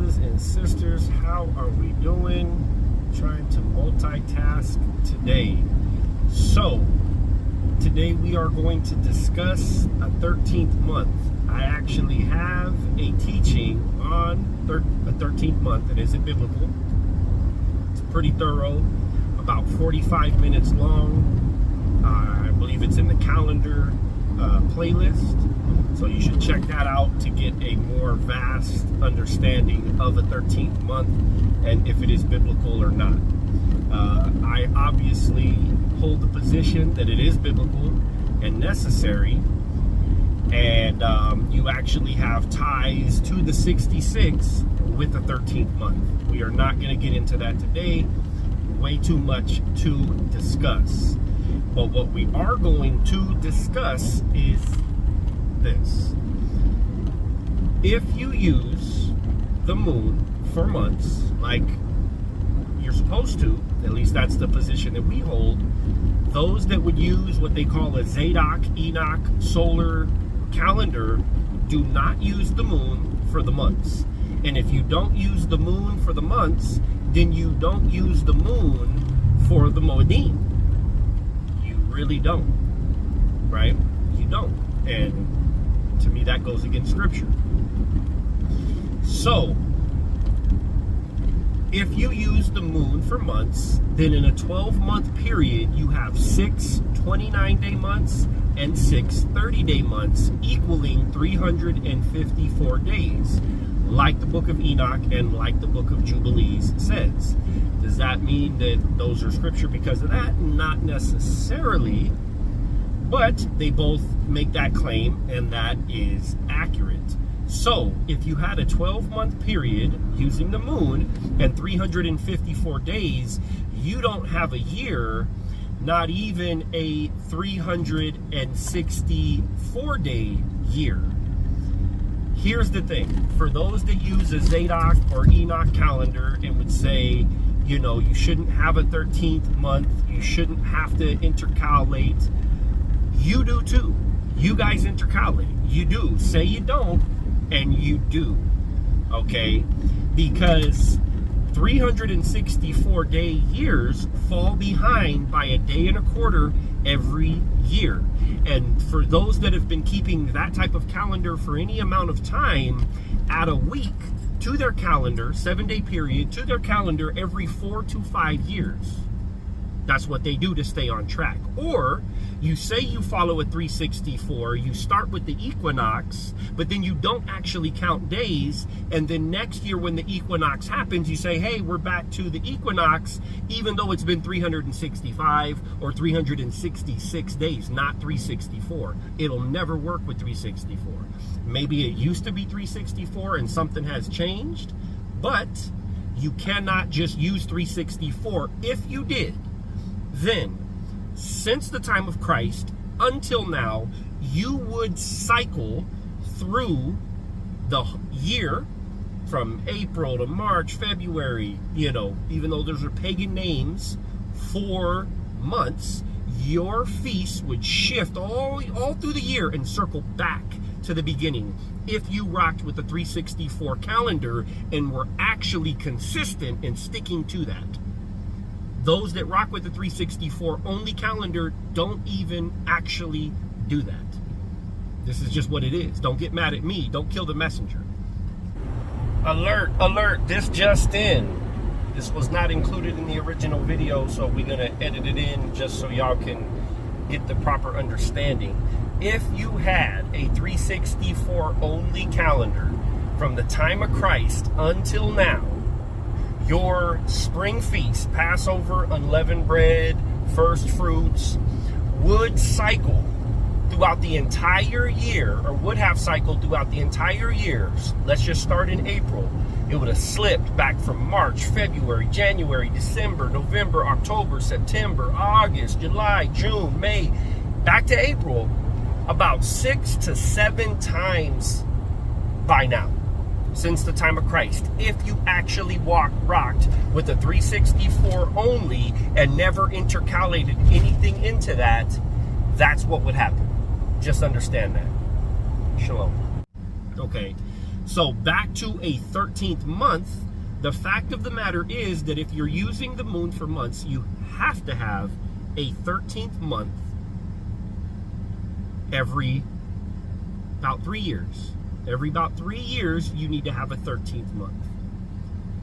brothers and sisters, how are we doing? Trying to multitask today. So today we are going to discuss a 13th month. I actually have a teaching on a 13th month. It isn't biblical. It's pretty thorough, about 45 minutes long. I believe it's in the calendar playlist, so you should check that out to get a more vast understanding of a 13th month and if it is biblical or not. I obviously hold the position that it is biblical and necessary, and you actually have ties to the 66 with the 13th month. We are not going to get into that today. Way too much to discuss. But what we are going to discuss is this. If you use the moon for months, like you're supposed to, at least that's the position that we hold, those that would use what they call a Zadok, Enoch, solar calendar do not use the moon for the months. And if you don't use the moon for the months, then you don't use the moon for the Moedim. You really don't, right? You don't. And to me, that goes against Scripture. So, if you use the moon for months, then in a 12-month period, you have 6 29-day months and 6 30-day months, equaling 354 days, like the book of Enoch and like the book of Jubilees says. Does that mean that those are Scripture because of that? Not necessarily, but they both make that claim, and that is accurate. So, if you had a 12-month period using the moon and 354 days, you don't have a year, not even a 364-day year. Here's the thing. For those that use a Zadok or Enoch calendar and would say, you know, you shouldn't have a 13th month, you shouldn't have to intercalate, you do too. You guys intercalate. You do. Say you don't, and you do, okay? Because 364-day years fall behind by a day and a quarter every year. And for those that have been keeping that type of calendar for any amount of time, add a week to their calendar, 7-day period, to their calendar every 4 to 5 years. That's what they do to stay on track. Or you say you follow a 364, you start with the equinox, but then you don't actually count days, and then next year when the equinox happens, you say, hey, we're back to the equinox, even though it's been 365 or 366 days, not 364. It'll never work with 364. Maybe it used to be 364 and something has changed, but you cannot just use 364. If you did, then since the time of Christ until now, you would cycle through the year from April to March, February, you know, even though those are pagan names for months, your feasts would shift all through the year and circle back to the beginning if you rocked with the 364 calendar and were actually consistent in sticking to that. Those that rock with the 364 only calendar don't even actually do that. This is just what it is. Don't get mad at me. Don't kill the messenger. Alert, alert, this just in. This was not included in the original video, so we're going to edit it in just so y'all can get the proper understanding. If you had a 364 only calendar from the time of Christ until now, your spring feast, Passover, unleavened bread, first fruits, would cycle throughout the entire year, or would have cycled throughout the entire year. Let's just start in April. It would have slipped back from March, February, January, December, November, October, September, August, July, June, May, back to April, about 6 to 7 times by now. Since the time of Christ, if you actually rocked with the 364 only and never intercalated anything into that, that's what would happen. Just understand that. Shalom. Okay, So back to a 13th month, the fact of the matter is that if you're using the moon for months, you have to have a 13th month every about 3 years. Every about 3 years, you need to have a 13th month.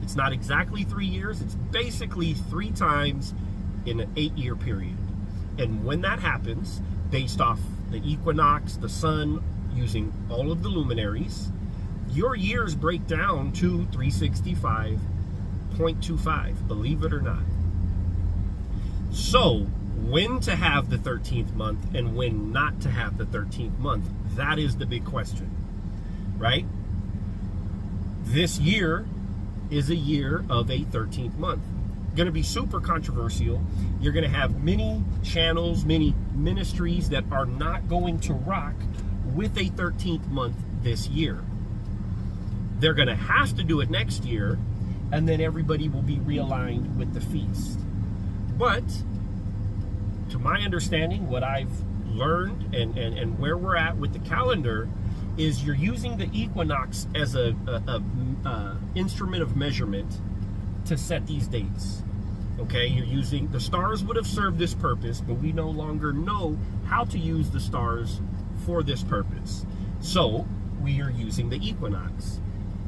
It's not exactly 3 years. It's basically 3 times in an 8-year period. And when that happens, based off the equinox, the sun, using all of the luminaries, your years break down to 365.25, believe it or not. So, when to have the 13th month and when not to have the 13th month, that is the big question, right? This year is a year of a 13th month. Going to be super controversial. You're going to have many channels, many ministries that are not going to rock with a 13th month this year. They're going to have to do it next year, and then everybody will be realigned with the feast. But to my understanding, what I've learned and where we're at with the calendar is you're using the equinox as a instrument of measurement to set these dates. Okay, you're using, the stars would have served this purpose, but we no longer know how to use the stars for this purpose. So we are using the equinox,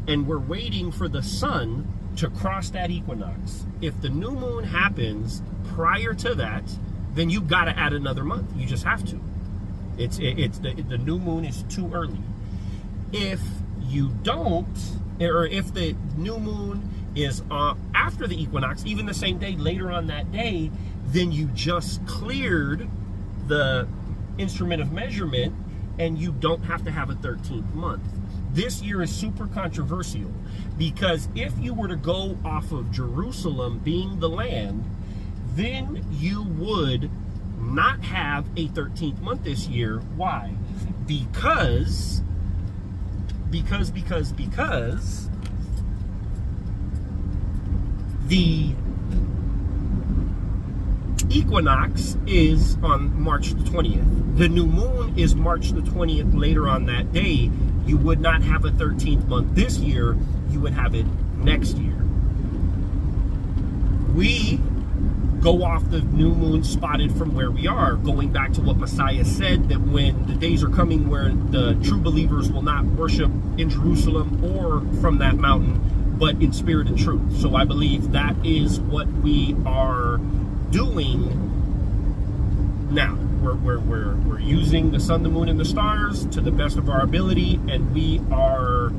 and we're waiting for the sun to cross that equinox. If the new moon happens prior to that, then you got to add another month. You just have to. It's the new moon is too early. If you don't, or if the new moon is after the equinox, even the same day, later on that day, then you just cleared the instrument of measurement and you don't have to have a 13th month. This year is super controversial because if you were to go off of Jerusalem being the land, then you would not have a 13th month this year. Why? Because the equinox is on March the 20th. The new moon is March the 20th later on that day. You would not have a 13th month this year. You would have it next year. We go off the new moon spotted from where we are, going back to what Messiah said, that when the days are coming where the true believers will not worship in Jerusalem or from that mountain, but in spirit and truth. So I believe that is what we are doing now. We're using the sun, the moon, and the stars to the best of our ability, and we are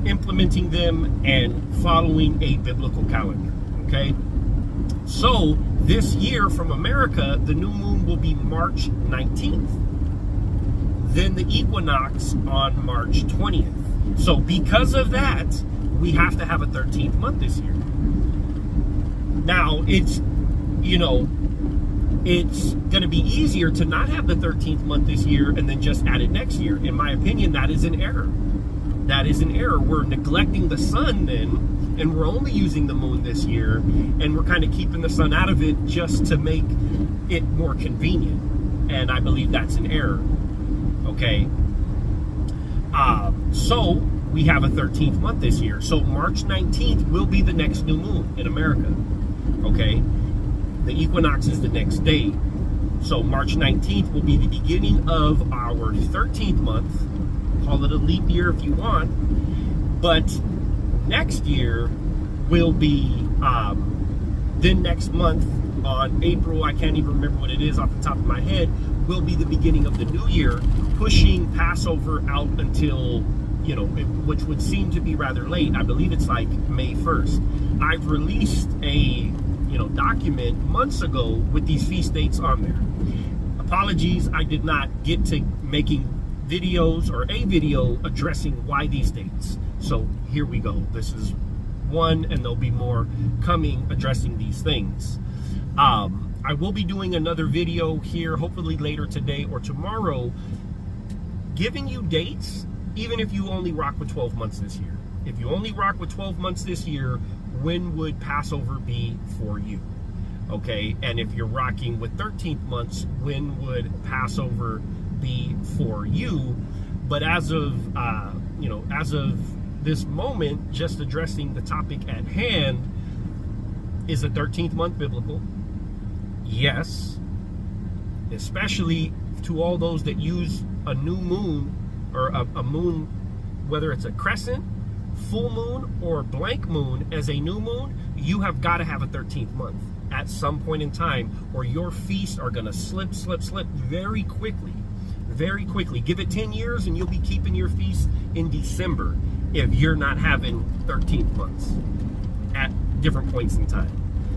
implementing them and following a biblical calendar. Okay. So this year from America, the new moon will be March 19th. Then the equinox on March 20th. So because of that, we have to have a 13th month this year. Now, it's going to be easier to not have the 13th month this year and then just add it next year. In my opinion, that is an error. That is an error. We're neglecting the sun then, and we're only using the moon this year, and we're kind of keeping the sun out of it just to make it more convenient. And I believe that's an error. Okay. So we have a 13th month this year. So March 19th will be the next new moon in America. Okay. The equinox is the next day. So March 19th will be the beginning of our 13th month. Call it a leap year if you want. But next year will be, then next month on April, I can't even remember what it is off the top of my head, will be the beginning of the new year, pushing Passover out until, which would seem to be rather late. I believe it's like May 1st. I've released a, document months ago with these feast dates on there. Apologies, I did not get to making videos or a video addressing why these dates. So here we go. This is one, and there'll be more coming addressing these things. I will be doing another video here, hopefully later today or tomorrow, giving you dates, even if you only rock with 12 months this year. If you only rock with 12 months this year, when would Passover be for you? Okay, and if you're rocking with 13th months, when would Passover be for you? But as of as of this moment, just addressing the topic at hand, is the 13th month biblical? Yes. Especially to all those that use a new moon, or a moon, whether it's a crescent, full moon, or blank moon, as a new moon, you have got to have a 13th month at some point in time, or your feasts are going to slip very quickly. Very quickly. Give it 10 years and you'll be keeping your feast in December if you're not having 13th months at different points in time.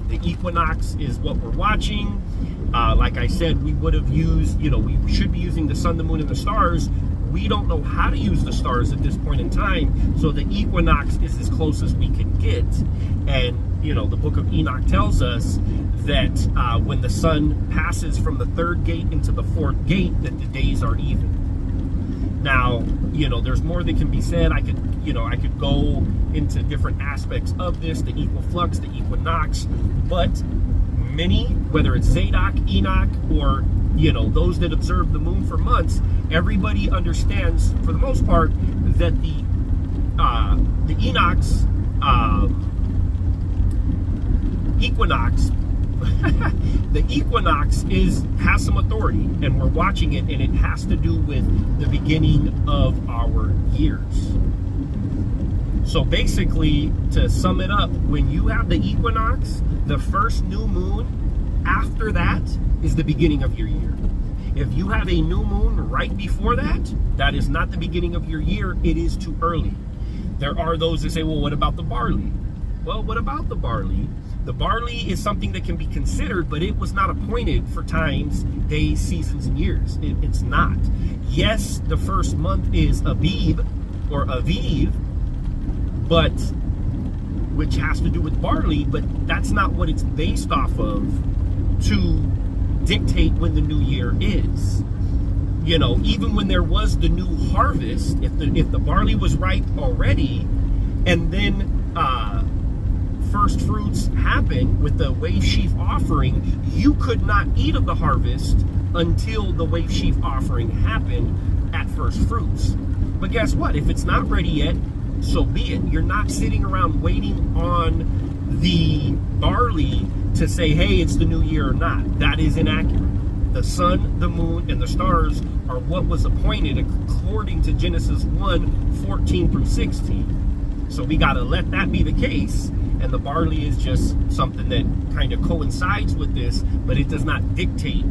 The equinox is what we're watching. Like I said, we would have used, we should be using the sun, the moon, and the stars. We don't know how to use the stars at this point in time, so the equinox is as close as we can get. And, the book of Enoch tells us that when the sun passes from the third gate into the fourth gate, that the days are even. Now, there's more that can be said. I could go into different aspects of this, the equal flux, the equinox, but many, whether it's Zadok, Enoch, or those that observe the moon for months, everybody understands for the most part that the equinox the equinox has some authority, and we're watching it, and it has to do with the beginning of our years. So basically, to sum it up, when you have the equinox, the first new moon after that is the beginning of your year. If you have a new moon right before that, that is not the beginning of your year. It is too early. There are those that say, well, what about the barley? Well, what about the barley? The barley is something that can be considered, but it was not appointed for times, days, seasons, and years. It's not. Yes, the first month is Abib or Aviv, but which has to do with barley, but that's not what it's based off of to dictate when the new year is. Even when there was the new harvest, if the barley was ripe already, and then first fruits happen with the wave sheaf offering, you could not eat of the harvest until the wave sheaf offering happened at first fruits. But guess what? If it's not ready yet, so be it. You're not sitting around waiting on the barley to say, hey, it's the new year or not. That is inaccurate. The sun, the moon, and the stars are what was appointed according to Genesis 1:14 through 16. So we got to let that be the case. And the barley is just something that kind of coincides with this, but it does not dictate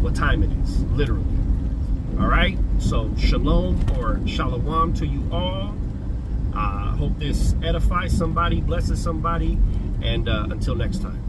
what time it is, literally. All right? So shalom or shalom to you all. Hope this edifies somebody, blesses somebody, and until next time.